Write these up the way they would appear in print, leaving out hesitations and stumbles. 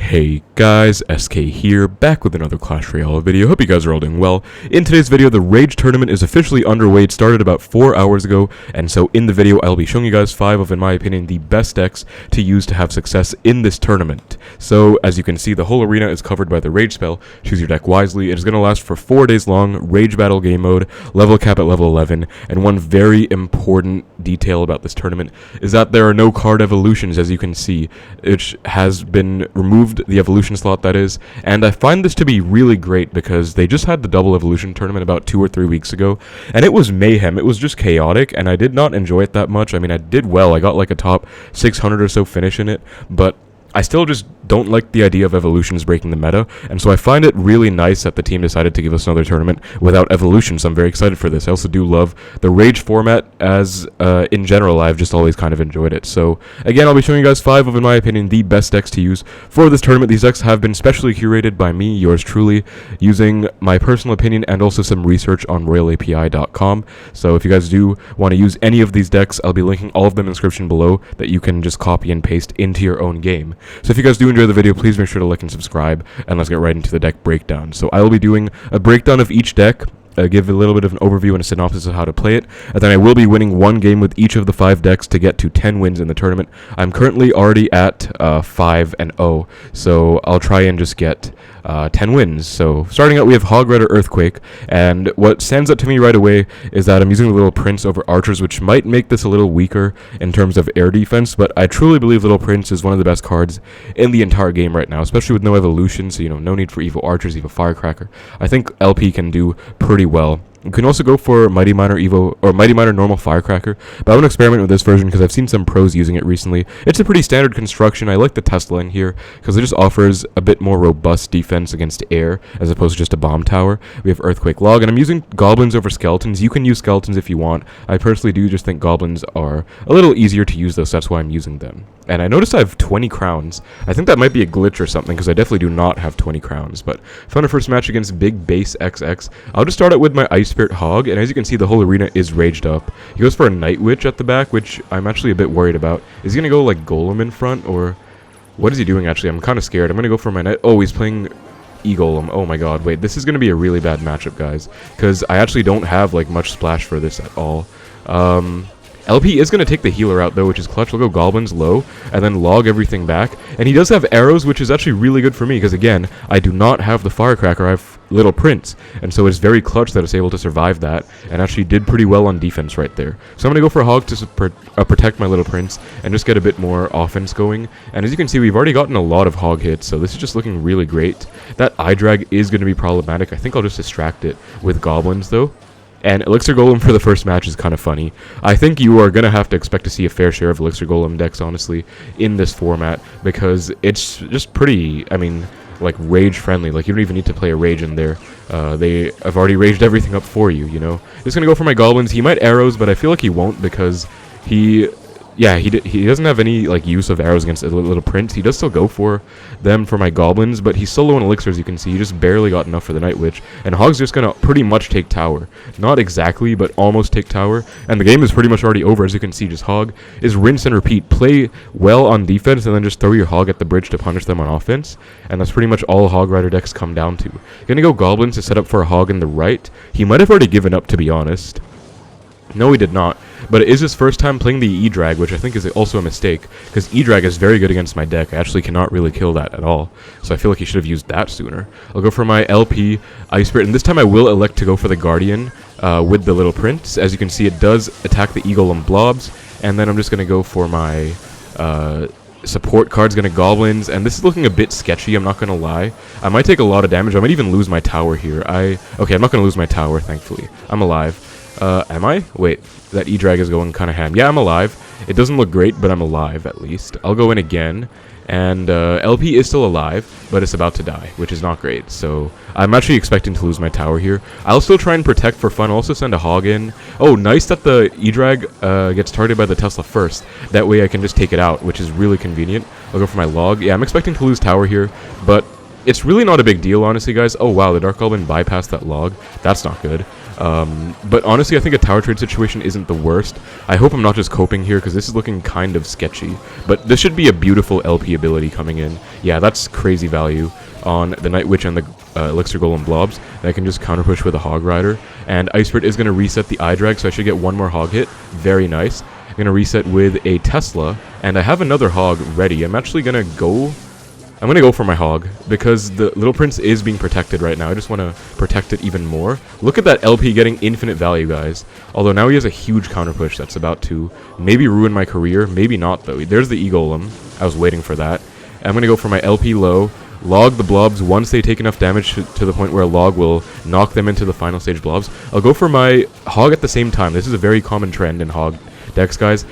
Hey guys, SK here, back with another Clash Royale video. Hope you guys are all doing well. In today's video, the Rage tournament is officially underway. It started about 4 hours ago, and so in the video, I'll be showing you guys 5 of, in my opinion, the best decks to use to have success in this tournament. So, as you can see, the whole arena is covered by the Rage spell. Choose your deck wisely. It is going to last for 4 days long, Rage Battle game mode, level cap at level 11, and one very important detail about this tournament is that there are no card evolutions, as you can see, which has been removed, the evolution slot that is, and I find this to be really great because they just had the double evolution tournament about 2 or 3 weeks ago, and it was mayhem. It was just chaotic, and I did not enjoy it that much. I mean, I did well. I got like a top 600 or so finish in it, but I still just don't like the idea of evolutions breaking the meta, and so I find it really nice that the team decided to give us another tournament without evolutions. I'm very excited for this. I also do love the Rage format as, in general, I've just always kind of enjoyed it. So, again, I'll be showing you guys 5 of, in my opinion, the best decks to use for this tournament. These decks have been specially curated by me, yours truly, using my personal opinion and also some research on royalapi.com. So if you guys do want to use any of these decks, I'll be linking all of them in the description below that you can just copy and paste into your own game. So if you guys do enjoy the video, please make sure to like and subscribe, and let's get right into the deck breakdown. So I will be doing a breakdown of each deck, give a little bit of an overview and a synopsis of how to play it, and then I will be winning one game with each of the 5 decks to get to 10 wins in the tournament. I'm currently already at 5-0, so I'll try and just get 10 wins. So starting out, we have Hog Rider Earthquake, and what stands out to me right away is that I'm using the Little Prince over Archers, which might make this a little weaker in terms of air defense, but I truly believe Little Prince is one of the best cards in the entire game right now, especially with no evolution, so no need for Evo Archers, Evo Firecracker. I think LP can do pretty well. You can also go for Mighty Miner Evo, or Mighty Miner Normal Firecracker, but I want to experiment with this version because I've seen some pros using it recently. It's a pretty standard construction. I like the Tesla in here because it just offers a bit more robust defense against air as opposed to just a bomb tower. We have Earthquake Log, and I'm using Goblins over Skeletons. You can use Skeletons if you want. I personally do just think Goblins are a little easier to use though, so that's why I'm using them. And I noticed I have 20 crowns. I think that might be a glitch or something because I definitely do not have 20 crowns. But found a first match against Big Base XX. I'll just start out with my Ice Spirit Hog, and as you can see, the whole arena is raged up. He goes for a Night Witch at the back, which I'm actually a bit worried about. Is he going to go like Golem in front, or what is he doing actually? I'm kind of scared. I'm going to go for my Night... Oh, he's playing E-Golem. Oh my god, wait, this is going to be a really bad matchup, guys, because I actually don't have like much splash for this at all. LP is going to take the healer out, though, which is clutch. We'll go Goblins low, and then log everything back. And he does have arrows, which is actually really good for me, because, again, I do not have the Firecracker. I have Little Prince. And so it's very clutch that it's able to survive that, and actually did pretty well on defense right there. So I'm going to go for a Hog to protect my Little Prince, and just get a bit more offense going. And as you can see, we've already gotten a lot of Hog hits, so this is just looking really great. That eye drag is going to be problematic. I think I'll just distract it with Goblins, though. And Elixir Golem for the first match is kind of funny. I think you are going to have to expect to see a fair share of Elixir Golem decks, honestly, in this format, because it's just pretty, I mean, like, rage-friendly. Like, you don't even need to play a rage in there. They have already raged everything up for you, you know? Just going to go for my Goblins. He might arrows, but I feel like he won't because he... Yeah, he doesn't have any like use of arrows against a Little Prince. He does still go for them for my Goblins, but he's so low on elixir, as you can see. He just barely got enough for the Night Witch, and Hog's just gonna pretty much take tower. Not exactly, but almost take tower, and the game is pretty much already over, as you can see. Just Hog is rinse and repeat. Play well on defense, and then just throw your Hog at the bridge to punish them on offense, and that's pretty much all Hog Rider decks come down to. Gonna go Goblins to set up for a Hog in the right. He might have already given up, to be honest. No, he did not, but it is his first time playing the E-Drag, which I think is also a mistake, because E-Drag is very good against my deck. I actually cannot really kill that at all, so I feel like he should have used that sooner. I'll go for my LP Ice Spirit, and this time I will elect to go for the Guardian with the Little Prince. As you can see, it does attack the E-Golem blobs, and then I'm just going to go for my support cards, going to Goblins, and this is looking a bit sketchy, I'm not going to lie. I might take a lot of damage. I might even lose my tower here. Okay, I'm not going to lose my tower, thankfully. I'm alive. Am I? Wait, that E-Drag is going kind of ham. Yeah, I'm alive. It doesn't look great, but I'm alive, at least. I'll go in again, and LP is still alive, but it's about to die, which is not great. So I'm actually expecting to lose my tower here. I'll still try and protect for fun. I'll also send a Hog in. Oh, nice that the E-Drag gets targeted by the Tesla first. That way I can just take it out, which is really convenient. I'll go for my log. Yeah, I'm expecting to lose tower here, but it's really not a big deal, honestly, guys. Oh, wow, the Dark Goblin bypassed that log. That's not good. But honestly, I think a tower trade situation isn't the worst. I hope I'm not just coping here, because this is looking kind of sketchy. But this should be a beautiful LP ability coming in. Yeah, that's crazy value on the Night Witch and the Elixir Golem blobs. And I can just counter push with a Hog Rider. And Ice Spirit is going to reset the eye drag, so I should get one more Hog hit. Very nice. I'm going to reset with a Tesla, and I have another Hog ready. I'm actually going to go... I'm going to go for my Hog, because the Little Prince is being protected right now. I just want to protect it even more. Look at that LP getting infinite value, guys. Although now he has a huge counter push that's about to maybe ruin my career. Maybe not, though. There's the E-Golem. I was waiting for that. I'm going to go for my LP low. Log the blobs once they take enough damage to the point where a log will knock them into the final stage blobs. I'll go for my Hog at the same time. This is a very common trend in Hog decks, guys.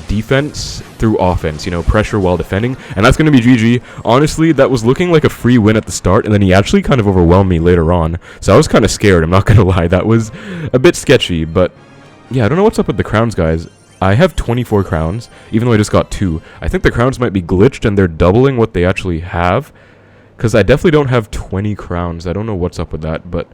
Defense through offense, you know, pressure while defending, and that's going to be GG. Honestly, that was looking like a free win at the start, and then he actually kind of overwhelmed me later on, so I was kind of scared, I'm not going to lie. That was a bit sketchy, but yeah, I don't know what's up with the crowns, guys. I have 24 crowns, even though I just got 2. I think the crowns might be glitched, and they're doubling what they actually have, because I definitely don't have 20 crowns. I don't know what's up with that, but...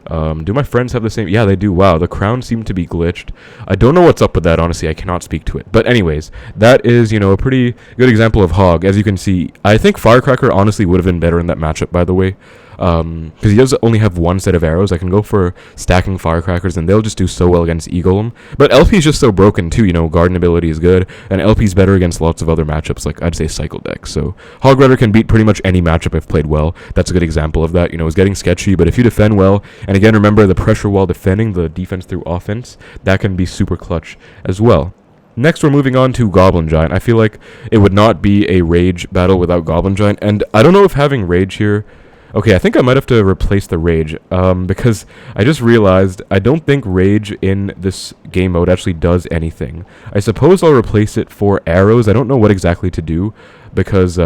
do my friends have the same? Yeah, they do. Wow, the crowns seem to be glitched. I don't know what's up with that, honestly. I cannot speak to it. But anyways, that is, you know, a pretty good example of Hog. As you can see, I think Firecracker honestly would have been better in that matchup, by the way. Because he does only have one set of arrows. I can go for stacking Firecrackers, and they'll just do so well against E-Golem. But LP is just so broken, too. You know, Garden ability is good, and LP is better against lots of other matchups, like, I'd say, Cycle decks. So, Hog Rider can beat pretty much any matchup I've played well. That's a good example of that. You know, it's getting sketchy, but if you defend well, and again, remember, the pressure while defending, the defense through offense, that can be super clutch as well. Next, we're moving on to Goblin Giant. I feel like it would not be a Rage battle without Goblin Giant, and I don't know if having Rage here... Okay, I think I might have to replace the Rage, because I just realized I don't think Rage in this game mode actually does anything. I suppose I'll replace it for arrows. I don't know what exactly to do, because,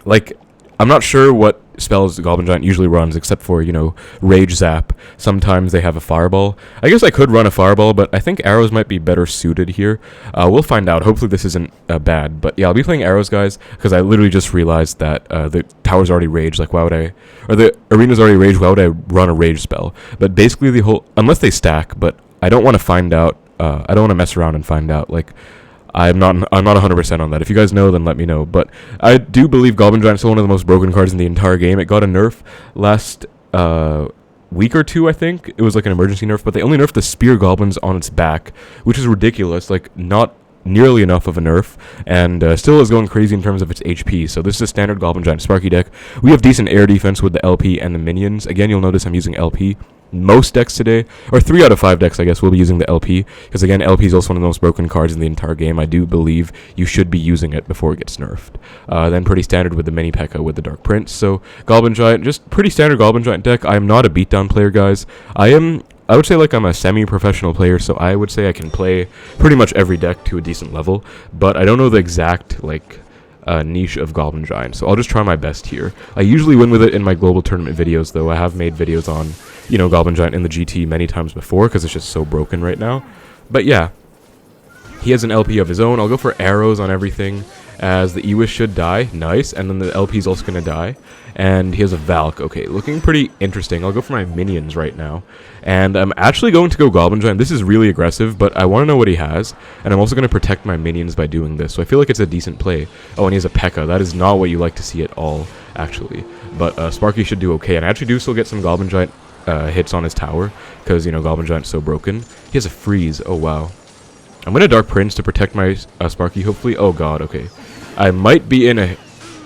like, I'm not sure what spells Goblin Giant usually runs, except for, you know, Rage Zap. Sometimes they have a Fireball. I guess I could run a Fireball, but I think arrows might be better suited here. We'll find out. Hopefully this isn't bad. But yeah, I'll be playing arrows, guys, because I literally just realized that the tower's already Rage. Like, why would I... Or the arena's already Rage. Why would I run a Rage spell? But basically the whole... Unless they stack, but I don't want to find out... I don't want to mess around and find out. Like... I'm not 100% on that. If you guys know, then let me know. But I do believe Goblin Giant is still one of the most broken cards in the entire game. It got a nerf last week or two, I think. It was like an emergency nerf, but they only nerfed the Spear Goblins on its back, which is ridiculous. Like, not nearly enough of a nerf, and still is going crazy in terms of its HP. So this is a standard Goblin Giant Sparky deck. We have decent air defense with the LP and the minions. Again, you'll notice I'm using LP. Most decks today, or 3 out of 5 decks, I guess, will be using the LP, because again, LP is also one of the most broken cards in the entire game. I do believe you should be using it before it gets nerfed. Then pretty standard with the Mini P.E.K.K.A. with the Dark Prince. So Goblin Giant, just pretty standard Goblin Giant deck. I am not a beatdown player, guys. I would say like I'm a semi-professional player, so I would say I can play pretty much every deck to a decent level, but I don't know the exact, like, niche of Goblin Giant, so I'll just try my best here. I usually win with it in my global tournament videos, though. I have made videos on, you know, Goblin Giant in the GT many times before, because it's just so broken right now. But yeah, he has an LP of his own. I'll go for arrows on everything, as the Ewish should die. Nice. And then the LP is also going to die. And he has a Valk. Okay, looking pretty interesting. I'll go for my minions right now. And I'm actually going to go Goblin Giant. This is really aggressive, but I want to know what he has. And I'm also going to protect my minions by doing this. So I feel like it's a decent play. Oh, and he has a P.E.K.K.A. That is not what you like to see at all, actually. But Sparky should do okay. And I actually do still get some Goblin Giant hits on his tower, because, you know, Goblin Giant's so broken. He has a freeze. Oh, wow. I'm going to Dark Prince to protect my Sparky, hopefully. Oh, God, okay. I might be in a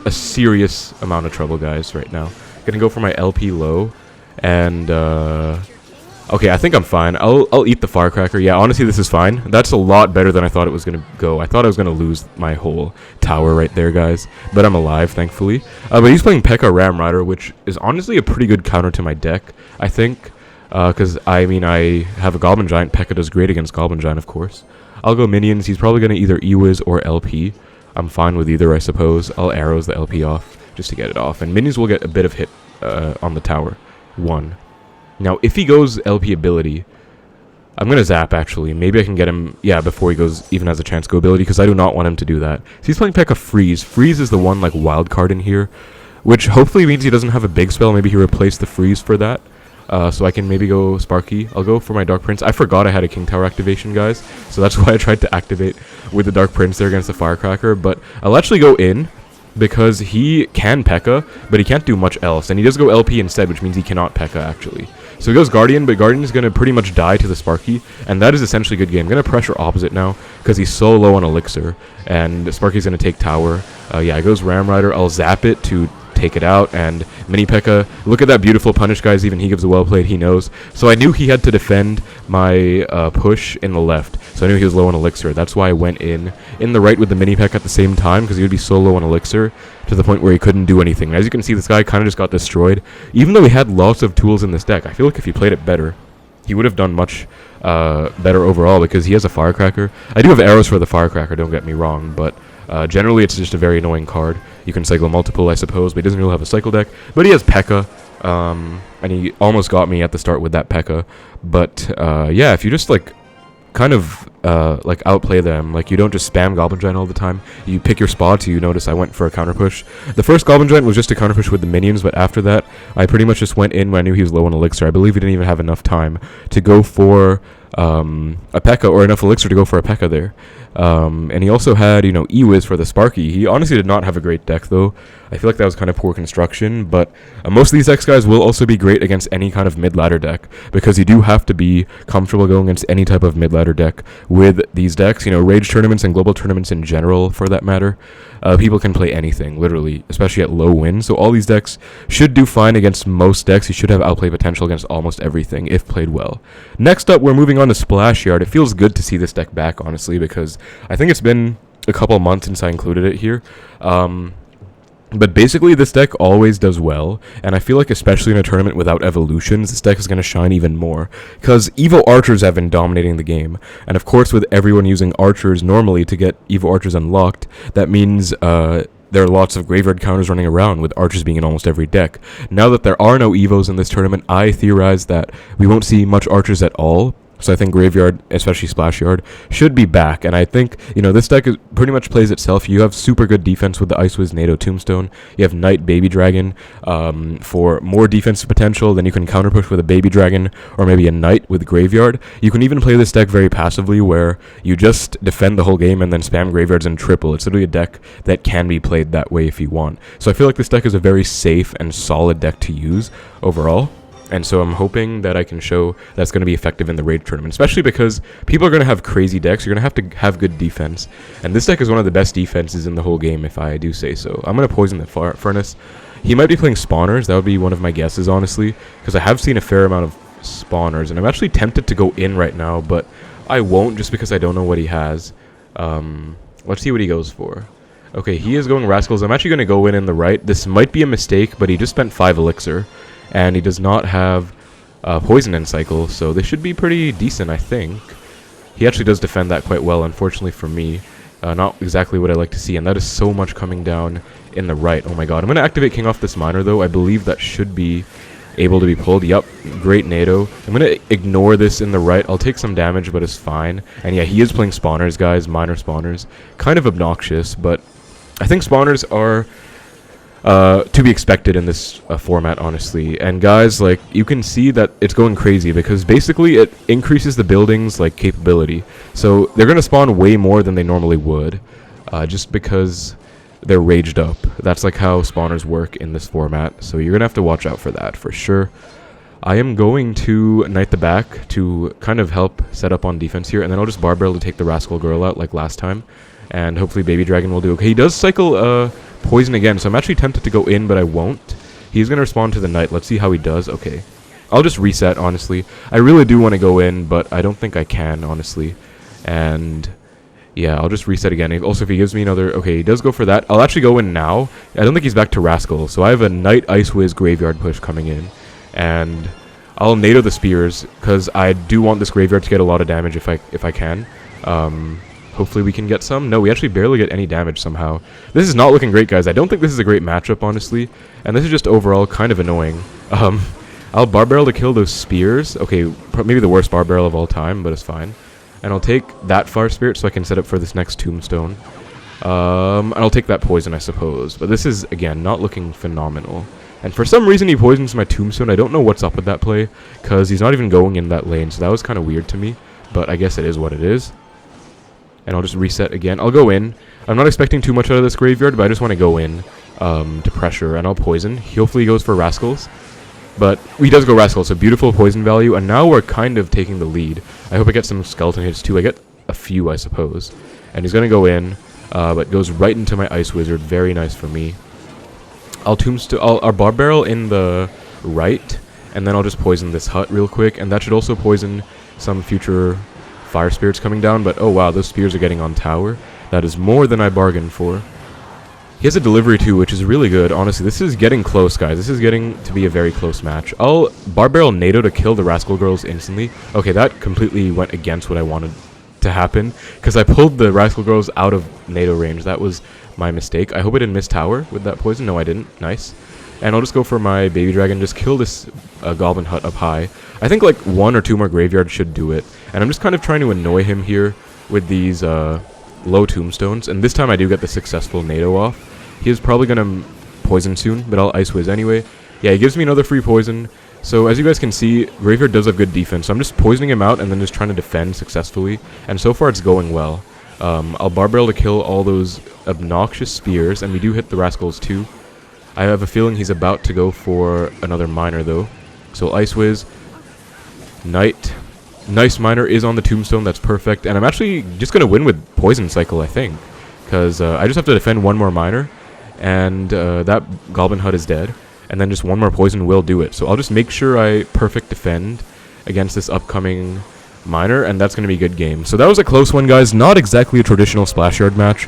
serious amount of trouble, guys, right now. Gonna go for my LP low, and okay, I think I'm fine. I'll eat the Firecracker. Yeah, honestly, this is fine. That's a lot better than I thought it was gonna go. I thought I was gonna lose my whole tower right there, guys, but I'm alive, thankfully. But he's playing P.E.K.K.A. Ram Rider, which is honestly a pretty good counter to my deck, I think, because I mean, I have a Goblin Giant. P.E.K.K.A. does great against Goblin Giant, of course. I'll go minions. He's probably gonna either E-Wiz or LP. I'm fine with either, I suppose. I'll arrows the LP off just to get it off. And minions will get a bit of hit on the tower. 1. Now, if he goes LP ability, I'm going to zap, actually. Maybe I can get him, yeah, before he goes even has a chance to go ability, because I do not want him to do that. So he's playing P.E.K.K.A. Freeze. Freeze is the one, like, wild card in here, which hopefully means he doesn't have a big spell. Maybe he replaced the freeze for that. so I can maybe go Sparky. I'll go for my Dark Prince. I forgot I had a King Tower activation, guys, so that's why I tried to activate with the Dark Prince there against the Firecracker, but I'll actually go in because he can P.E.K.K.A, but he can't do much else, and he does go LP instead, which means he cannot P.E.K.K.A actually. So he goes Guardian, but Guardian is going to pretty much die to the Sparky, and that is essentially a good game. I'm going to pressure opposite now because he's so low on Elixir, and Sparky's going to take Tower. Yeah, it goes Ram Rider. I'll zap it to take it out, and mini P.E.K.K.A. Look at that beautiful punish, guys. Even he gives a well played. He knows. So I knew he had to defend my push in the left. So I knew he was low on Elixir. That's why I went in the right with the mini P.E.K.K.A at the same time, because he would be so low on Elixir to the point where he couldn't do anything. And as you can see, this guy kind of just got destroyed. Even though he had lots of tools in this deck, I feel like if he played it better, he would have done much better overall, because he has a Firecracker. I do have arrows for the Firecracker, don't get me wrong, but generally it's just a very annoying card. You can cycle multiple, I suppose, but he doesn't really have a cycle deck. But he has P.E.K.K.A, and he almost got me at the start with that P.E.K.K.A. But yeah, if you just like kind of like outplay them, like you don't just spam Goblin Giant all the time, you pick your spots. You notice I went for a counter push. The first Goblin Giant was just a counter push with the minions, but after that I pretty much just went in when I knew he was low on Elixir. I believe he didn't even have enough time to go for a P.E.K.K.A or enough Elixir to go for a P.E.K.K.A there. And he also had, you know, E-Wiz for the Sparky. He honestly did not have a great deck, though. I feel like that was kind of poor construction, but most of these decks, guys, will also be great against any kind of mid-ladder deck, because you do have to be comfortable going against any type of mid-ladder deck with these decks. You know, Rage tournaments and global tournaments in general, for that matter, people can play anything, literally, especially at low win. So all these decks should do fine against most decks. You should have outplay potential against almost everything, if played well. Next up, we're moving on to Splashyard. It feels good to see this deck back, honestly, because I think it's been a couple months since I included it here. But basically, this deck always does well, and I feel like especially in a tournament without evolutions, this deck is going to shine even more, because Evo Archers have been dominating the game, and of course with everyone using Archers normally to get Evo Archers unlocked, that means there are lots of graveyard counters running around, with Archers being in almost every deck. Now that there are no Evos in this tournament, I theorize that we won't see much Archers at all. So I think Graveyard, especially Splashyard, should be back. And I think, you know, this deck pretty much plays itself. You have super good defense with the Ice Wiz NATO Tombstone. You have Knight Baby Dragon for more defensive potential. Then you can counter push with a Baby Dragon or maybe a Knight with Graveyard. You can even play this deck very passively, where you just defend the whole game and then spam Graveyards and triple. It's literally a deck that can be played that way if you want. So I feel like this deck is a very safe and solid deck to use overall. And so I'm hoping that I can show that's going to be effective in the Rage tournament, especially because people are going to have crazy decks. You're going to have good defense. And this deck is one of the best defenses in the whole game, if I do say so. I'm going to poison the Furnace. He might be playing Spawners. That would be one of my guesses, honestly, because I have seen a fair amount of Spawners. And I'm actually tempted to go in right now, but I won't, just because I don't know what he has. Let's see what he goes for. Okay, he is going Rascals. I'm actually going to go in the right. This might be a mistake, but he just spent 5 Elixir. And he does not have Poison and Cycle, so they should be pretty decent, I think. He actually does defend that quite well, unfortunately for me. Not exactly what I like to see, and that is so much coming down in the right. Oh my god. I'm going to activate King off this Miner, though. I believe that should be able to be pulled. Yup, great NATO. I'm going to ignore this in the right. I'll take some damage, but it's fine. And yeah, he is playing Spawners, guys. Minor Spawners. Kind of obnoxious, but I think Spawners are to be expected in this format, honestly. And guys, like, you can see that it's going crazy, because basically it increases the building's like capability. So they're gonna spawn way more than they normally would, just because they're raged up. That's like how spawners work in this format. So you're gonna have to watch out for that for sure. I am going to Knight the back to kind of help set up on defense here, and then I'll just Barbarrel to take the Rascal Girl out like last time. And hopefully Baby Dragon will do okay. He does cycle Poison again, so I'm actually tempted to go in, but I won't. He's going to respond to the Knight. Let's see how he does. Okay. I'll just reset, honestly. I really do want to go in, but I don't think I can, honestly. And yeah, I'll just reset again. Also, if he gives me another... Okay, he does go for that. I'll actually go in now. I don't think he's back to Rascal, so I have a Knight Ice Wiz Graveyard push coming in. And I'll NATO the Spears, because I do want this Graveyard to get a lot of damage if I can. Hopefully we can get some. No, we actually barely get any damage somehow. This is not looking great, guys. I don't think this is a great matchup, honestly. And this is just overall kind of annoying. I'll Barbarrel to kill those Spears. Okay, maybe the worst Barbarrel of all time, but it's fine. And I'll take that Fire Spirit so I can set up for this next Tombstone. And I'll take that Poison, I suppose. But this is, again, not looking phenomenal. And for some reason he poisons my tombstone. I don't know what's up with that play, because he's not even going in that lane, so that was kind of weird to me. But I guess it is what it is. And I'll just reset again. I'll go in. I'm not expecting too much out of this graveyard, but I just want to go in to pressure, and I'll poison. Hopefully he goes for Rascals. But he does go Rascals, so beautiful poison value, and now we're kind of taking the lead. I hope I get some skeleton hits too. I get a few, I suppose. And he's going to go in, but goes right into my Ice Wizard. Very nice for me. I'll Barb Barrel in the right, and then I'll just poison this hut real quick, and that should also poison some future fire spirits coming down. But oh wow, those spears are getting on tower. That is more than I bargained for. He has a delivery too, which is really good. Honestly, this is getting close, guys. This is getting to be a very close match. I'll Barb Barrel NATO to kill the Rascal Girls instantly. Okay, that completely went against what I wanted to happen, because I pulled the Rascal Girls out of NATO range. That was my mistake. I hope I didn't miss tower with that poison. No, I didn't. Nice. And I'll just go for my Baby Dragon. Just kill this Goblin hut up high. I think like 1 or 2 more graveyards should do it. And I'm just kind of trying to annoy him here with these low tombstones. And this time I do get the successful NATO off. He is probably going to poison soon, but I'll Ice Wiz anyway. Yeah, he gives me another free poison. So as you guys can see, Graveyard does have good defense. So I'm just poisoning him out and then just trying to defend successfully. And so far it's going well. I'll Barb Barrel to kill all those obnoxious spears, and we do hit the Rascals too. I have a feeling he's about to go for another Miner though. So Ice Wiz, Knight, nice Miner is on the tombstone, that's perfect. And I'm actually just going to win with Poison Cycle, I think. Because I just have to defend 1 more Miner, and that Goblin hut is dead. And then just 1 more poison will do it. So I'll just make sure I perfect defend against this upcoming Miner, and that's going to be a good game. So that was a close one, guys. Not exactly a traditional Splashyard match.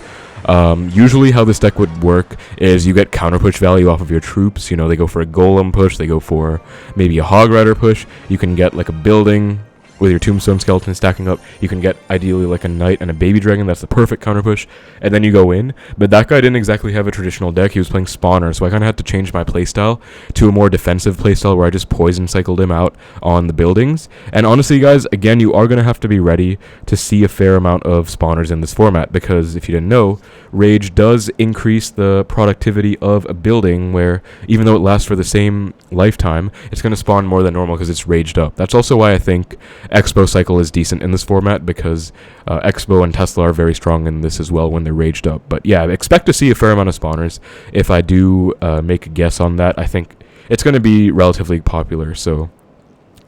Usually how this deck would work is you get counter push value off of your troops. You know, they go for a Golem push, they go for maybe a Hog Rider push. You can get like a building with your Tombstone Skeleton stacking up. You can get ideally like a Knight and a Baby Dragon. That's the perfect counter push, and then you go in. But that guy didn't exactly have a traditional deck. He was playing Spawner, so I kind of had to change my playstyle to a more defensive playstyle where I just poison cycled him out on the buildings. And honestly, guys, again, you are going to have to be ready to see a fair amount of spawners in this format, because if you didn't know, Rage does increase the productivity of a building, where even though it lasts for the same lifetime, it's going to spawn more than normal because it's raged up. That's also why I think Xbow cycle is decent in this format, because Xbow and Tesla are very strong in this as well when they're raged up. But yeah, expect to see a fair amount of spawners. If I do make a guess on that, I think it's going to be relatively popular, so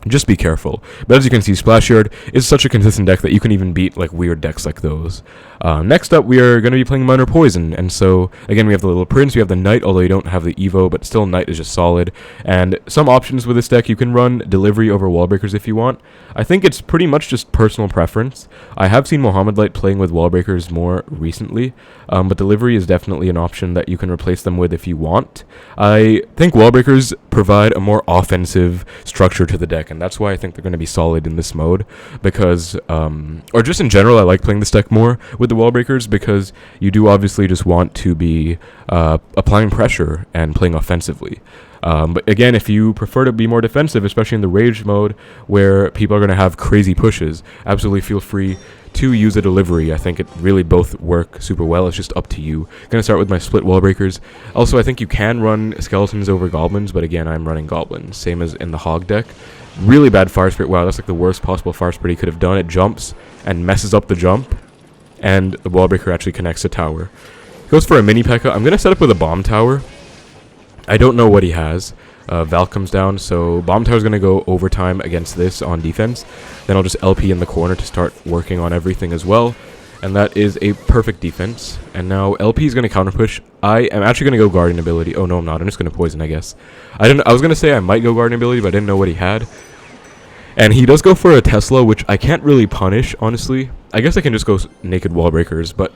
just be careful. But as you can see, Splashyard is such a consistent deck that you can even beat like weird decks like those. Next up, we are going to be playing Minor Poison, and so again we have the Little Prince, we have the Knight, although you don't have the Evo, but still Knight is just solid. And some options with this deck: you can run Delivery over Wallbreakers if you want. I think it's pretty much just personal preference. I have seen Mohammed Light playing with Wallbreakers more recently, but Delivery is definitely an option that you can replace them with if you want. I think Wallbreakers provide a more offensive structure to the deck, and that's why I think they're going to be solid in this mode, because or just in general, I like playing this deck more with the Wallbreakers, because you do obviously just want to be applying pressure and playing offensively. But again, if you prefer to be more defensive, especially in the Rage mode where people are going to have crazy pushes, absolutely feel free to use a Delivery. I think it really both work super well. It's just up to you. I'm going to start with my split Wallbreakers. Also, I think you can run Skeletons over Goblins, but again, I'm running Goblins, same as in the Hog deck. Really bad Fire Spirit. Wow, that's like the worst possible Fire Spirit he could have done. It jumps and messes up the jump, and the Wallbreaker actually connects to tower. Goes for a mini P.E.K.K.A. I'm going to set up with a Bomb Tower. I don't know what he has. Val comes down, so Bomb Tower's going to go overtime against this on defense. Then I'll just LP in the corner to start working on everything as well. And that is a perfect defense. And now LP is going to counter push. I am actually going to go Guardian Ability. Oh, no, I'm not. I'm just going to poison, I guess. I was going to say I might go Guardian Ability, but I didn't know what he had. And he does go for a Tesla, which I can't really punish, honestly. I guess I can just go Naked Wallbreakers, but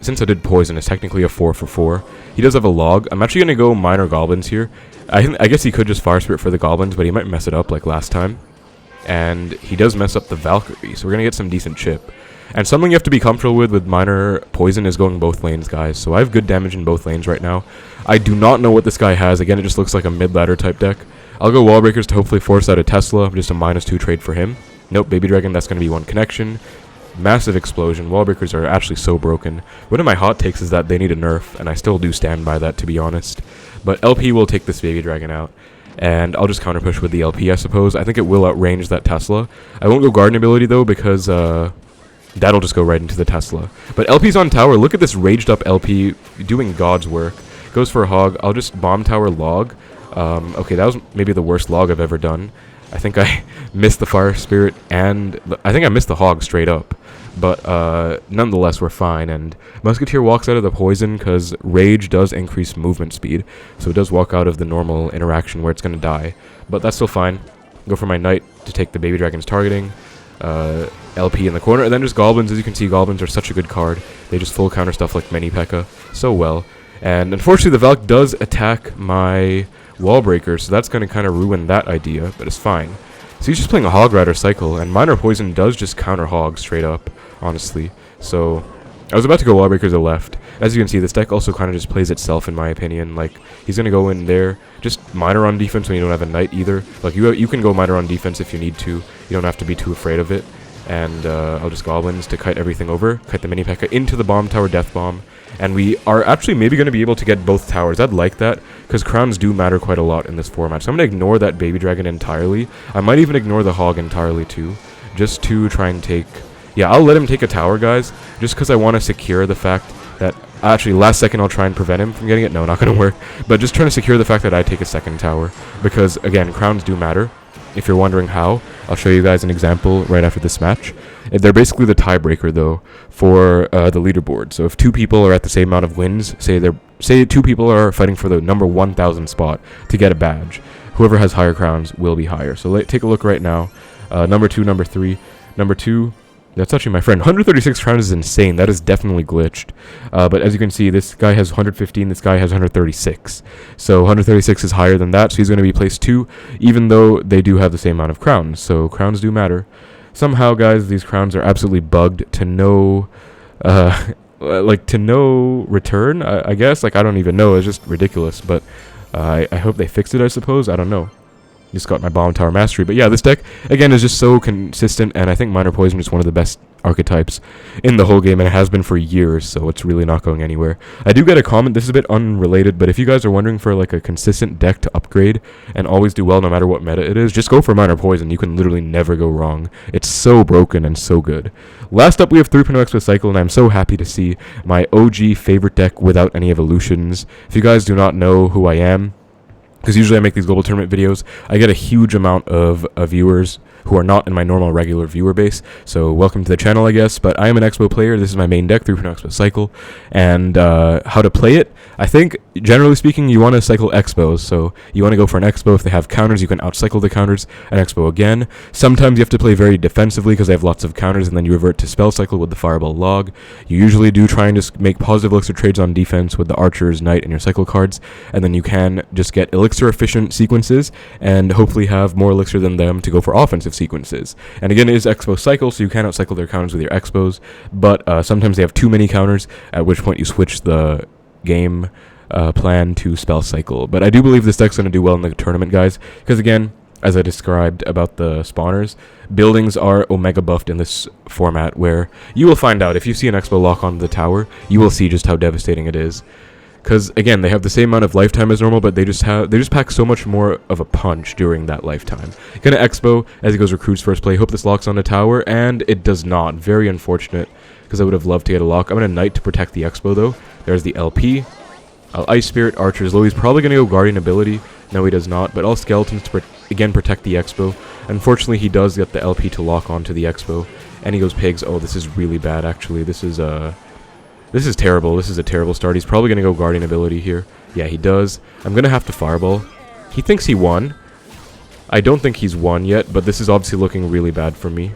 since I did poison, it's technically a 4 for 4. He does have a log. I'm actually going to go Minor Goblins here. I guess he could just Fire Spirit for the Goblins, but he might mess it up like last time. And he does mess up the Valkyrie, so we're going to get some decent chip. And something you have to be comfortable with Minor Poison is going both lanes, guys. So I have good damage in both lanes right now. I do not know what this guy has. Again, it just looks like a mid-ladder type deck. I'll go Wallbreakers to hopefully force out a Tesla, just a -2 trade for him. Nope, Baby Dragon, that's going to be 1 connection. Massive explosion. Wall breakers are actually so broken. One of my hot takes is that they need a nerf, and I still do stand by that, to be honest. But LP will take this baby dragon out, and I'll just counter push with the LP, I suppose. I think it will outrange that Tesla. I won't go garden ability though, because that'll just go right into the Tesla. But LP's on tower. Look at this raged up LP doing God's work. Goes for a hog. I'll just bomb tower log. Okay, that was maybe the worst log I've ever done. I think I missed the fire spirit, and I think I missed the hog straight up. But nonetheless, we're fine. And Musketeer walks out of the poison because Rage does increase movement speed. So it does walk out of the normal interaction where it's going to die. But that's still fine. Go for my Knight to take the baby dragon's targeting. LP in the corner. And then just Goblins. As you can see, Goblins are such a good card. They just full counter stuff like Mini P.E.K.K.A. so well. And unfortunately, the Valk does attack my wall breaker. So that's going to kind of ruin that idea. But it's fine. So he's just playing a Hog Rider cycle, and Minor Poison does just counter Hog straight up, honestly. So I was about to go Wall Breaker to the left. As you can see, this deck also kind of just plays itself, in my opinion. Like, he's going to go in there, just Minor on defense when you don't have a Knight either. Like, you can go Minor on defense if you need to. You don't have to be too afraid of it. And I'll just Goblins to kite everything over, kite the Mini P.E.K.K.A. into the Bomb Tower Death Bomb. And we are actually maybe going to be able to get both towers. I'd like that, because crowns do matter quite a lot in this format. So I'm going to ignore that baby dragon entirely. I might even ignore the hog entirely too, just to try and take... Yeah, I'll let him take a tower, guys, just because I want to secure the fact that... Actually, last second I'll try and prevent him from getting it. No, not going to work. But just trying to secure the fact that I take a second tower, because, again, crowns do matter. If you're wondering how, I'll show you guys an example right after this match. They're basically the tiebreaker, though, for the leaderboard. So if two people are at the same amount of wins, say two people are fighting for the number 1,000 spot to get a badge, whoever has higher crowns will be higher. So take a look right now. Number 2, number 3, number 2. That's actually my friend. 136 crowns is insane. That is definitely glitched. But as you can see, this guy has 115. This guy has 136. So 136 is higher than that. So he's going to be placed 2, even though they do have the same amount of crowns. So crowns do matter. Somehow, guys, these crowns are absolutely bugged to no, to no return. I guess. Like, I don't even know. It's just ridiculous. But I hope they fix it. I suppose. I don't know. Just got my Bomb Tower Mastery. But yeah, this deck, again, is just so consistent, and I think Minor Poison is one of the best archetypes in the whole game, and it has been for years, so it's really not going anywhere. I do get a comment, this is a bit unrelated, but if you guys are wondering for like a consistent deck to upgrade and always do well no matter what meta it is, just go for Minor Poison. You can literally never go wrong. It's so broken and so good. Last up, we have 3.0 Expo Cycle, and I'm so happy to see my OG favorite deck without any evolutions. If you guys do not know who I am, because usually I make these global tournament videos, I get a huge amount of viewers who are not in my normal regular viewer base. So welcome to the channel, I guess. But I am an Xbow player. This is my main deck, 3.0 Xbow Cycle. And how to play it, I think, generally speaking, you want to cycle Xbows. So you want to go for an Xbow. If they have counters, you can outcycle the counters. An Xbow again. Sometimes you have to play very defensively because they have lots of counters, and then you revert to spell cycle with the Fireball Log. You usually do try and just make positive elixir trades on defense with the Archers, Knight, and your cycle cards. And then you can just get elixir efficient sequences and hopefully have more elixir than them to go for offensive sequences. And again, it is Xbow cycle, so you can outcycle their counters with your Xbows, but sometimes they have too many counters, at which point you switch the game plan to spell cycle. But I do believe this deck's going to do well in the tournament, guys, because again, as I described about the spawners, buildings are omega buffed in this format, where you will find out if you see an Xbow lock onto the tower, you will see just how devastating it is. Because again, they have the same amount of lifetime as normal, but they just pack so much more of a punch during that lifetime. Gonna Expo as he goes recruits first play. Hope this locks on the tower, and it does not. Very unfortunate, because I would have loved to get a lock. I'm gonna Knight to protect the Expo though. There's the LP. I'll Ice Spirit, Archer's low. He's probably gonna go Guardian ability. No, he does not. But all Skeletons to again protect the Expo. Unfortunately, he does get the LP to lock onto the Expo, and he goes Pigs. Oh, this is really bad. Actually, this is terrible. This is a terrible start. He's probably going to go Guardian ability here. Yeah, he does. I'm going to have to Fireball. He thinks he won. I don't think he's won yet, but this is obviously looking really bad for me.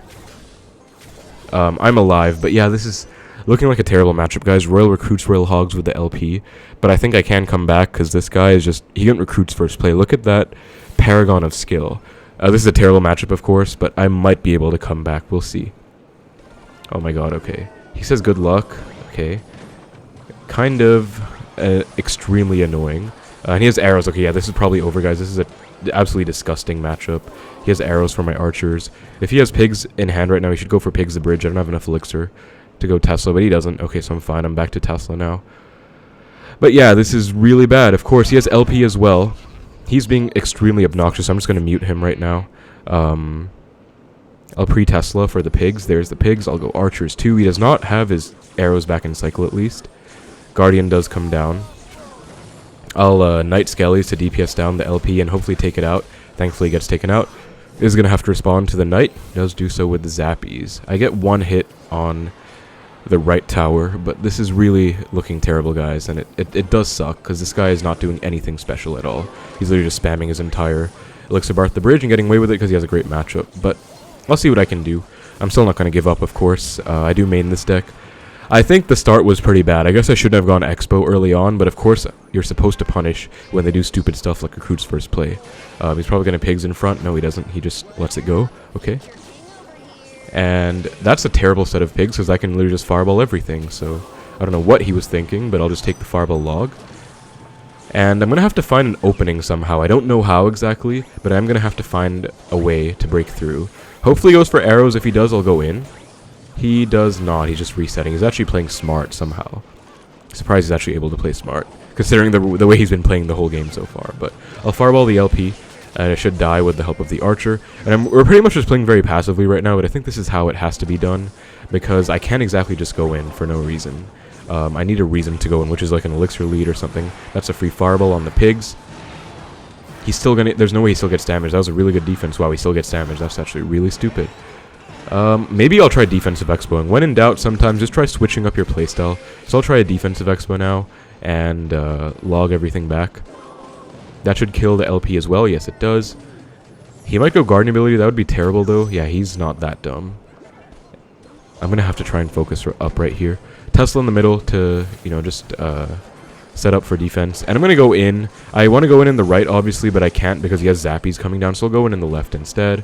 I'm alive, but yeah, this is looking like a terrible matchup, guys. Royal recruits Royal Hogs with the LP, but I think I can come back because this guy is just... He didn't recruits first play. Look at that paragon of skill. This is a terrible matchup, of course, but I might be able to come back. We'll see. Oh my god, okay. He says good luck. Okay. Kind of extremely annoying. And he has arrows. Okay, yeah, this is probably over, guys. This is a absolutely disgusting matchup. He has arrows for my archers. If he has pigs in hand right now, he should go for pigs the bridge. I don't have enough elixir to go Tesla, but he doesn't. Okay, so I'm fine. I'm back to Tesla now. But yeah, this is really bad. Of course, he has LP as well. He's being extremely obnoxious. I'm just going to mute him right now. I'll pre-Tesla for the pigs. There's the pigs. I'll go archers too. He does not have his arrows back in cycle at least. Guardian does come down. I'll Knight Skellies to DPS down the LP and hopefully take it out. Thankfully it gets taken out. Is going to have to respond to the Knight. Does do so with the Zappies. I get one hit on the right tower, but this is really looking terrible, guys, and it does suck because this guy is not doing anything special at all. He's literally just spamming his entire Elixir Bar at the bridge and getting away with it because he has a great matchup, but I'll see what I can do. I'm still not going to give up, of course. I do main this deck. I think the start was pretty bad. I guess I shouldn't have gone Xbow early on, but of course you're supposed to punish when they do stupid stuff like Recruit's first play. He's probably going to pigs in front. No, he doesn't. He just lets it go. Okay. And that's a terrible set of pigs because I can literally just fireball everything. So I don't know what he was thinking, but I'll just take the fireball log. And I'm going to have to find an opening somehow. I don't know how exactly, but I'm going to have to find a way to break through. Hopefully he goes for arrows. If he does, I'll go in. He does not. He's just resetting. He's actually playing smart somehow. Surprised he's actually able to play smart, considering the way he's been playing the whole game so far. But I'll fireball the LP, and I should die with the help of the archer. And we're pretty much just playing very passively right now, but I think this is how it has to be done, because I can't exactly just go in for no reason. I need a reason to go in, which is like an elixir lead or something. That's a free fireball on the pigs. He's still gonna... There's no way he still gets damage. That was a really good defense. Wow, he still gets damage. That's actually really stupid. Maybe I'll try defensive expoing. When in doubt, sometimes just try switching up your playstyle. So I'll try a defensive expo now and log everything back. That should kill the LP as well. Yes, it does. He might go Guardian ability. That would be terrible, though. Yeah, he's not that dumb. I'm going to have to try and focus up right here. Tesla in the middle to, you know, just set up for defense. And I'm going to go in. I want to go in the right, obviously, but I can't because he has Zappies coming down. So I'll go in the left instead.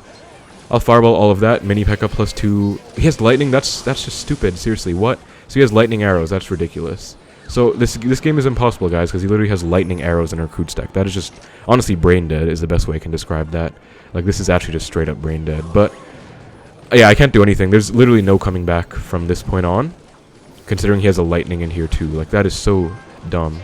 I'll fireball all of that. Mini P.E.K.K.A +2. He has lightning. That's just stupid. Seriously, what? So he has lightning arrows. That's ridiculous. So this game is impossible, guys, because he literally has lightning arrows in our recruit stack. That is just, honestly, brain dead is the best way I can describe that. Like, this is actually just straight up brain dead. But, yeah, I can't do anything. There's literally no coming back from this point on, considering he has a lightning in here, too. Like, that is so dumb.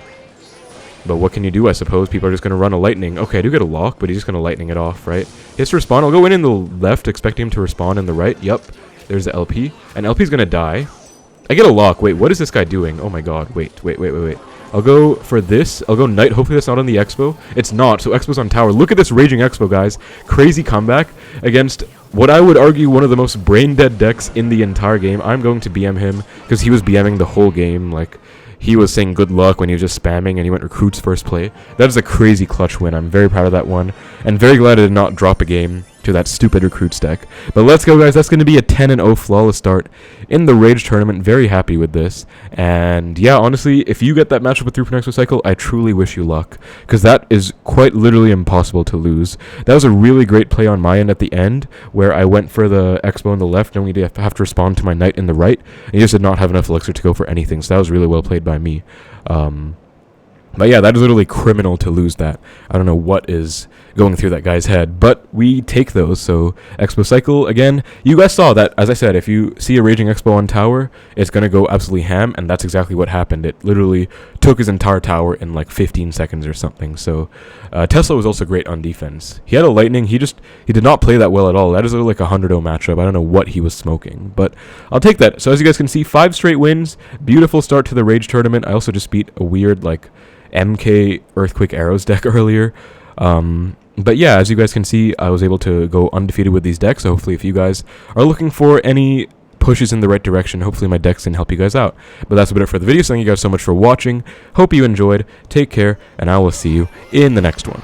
But what can you do, I suppose? People are just going to run a lightning. Okay, I do get a lock, but he's just going to lightning it off, right? He has to respawn. I'll go in the left, expecting him to respawn in the right. Yep, there's the LP. And LP's going to die. I get a lock. Wait, what is this guy doing? Oh my god, wait. I'll go for this. I'll go Knight. Hopefully that's not on the Xbow. It's not, so Xbow's on tower. Look at this Raging Xbow, guys. Crazy comeback against what I would argue one of the most brain-dead decks in the entire game. I'm going to BM him, because he was BMing the whole game, like... He was saying good luck when he was just spamming, and he went Recruit's first play. That is a crazy clutch win. I'm very proud of that one, and very glad I did not drop a game to that stupid Recruit's deck. But let's go, guys. That's going to be a 10-0 flawless start in the Rage tournament. Very happy with this. And yeah, honestly, if you get that matchup with 3 per next cycle, I truly wish you luck, because that is quite literally impossible to lose. That was a really great play on my end at the end, where I went for the Xbow on the left, knowing to have to respond to my Knight in the right, and he just did not have enough elixir to go for anything. So that was really well played by me. But yeah, that is literally criminal to lose that. I don't know what is going through that guy's head, but we take those. So Xbow cycle again. You guys saw that, as I said, if you see a Raging Xbow on tower, it's going to go absolutely ham, and that's exactly what happened. It literally took his entire tower in like 15 seconds or something. So Tesla was also great on defense. He had a lightning. He did not play that well at all. That is literally like a 100-0 matchup. I don't know what he was smoking, but I'll take that. So as you guys can see, 5 straight wins. Beautiful start to the Rage tournament. I also just beat a weird like MK Earthquake Arrows deck earlier. But yeah, as you guys can see, I was able to go undefeated with these decks. So hopefully if you guys are looking for any pushes in the right direction, hopefully my decks can help you guys out. But that's about it for the video. So thank you guys so much for watching. Hope you enjoyed. Take care, and I will see you in the next one.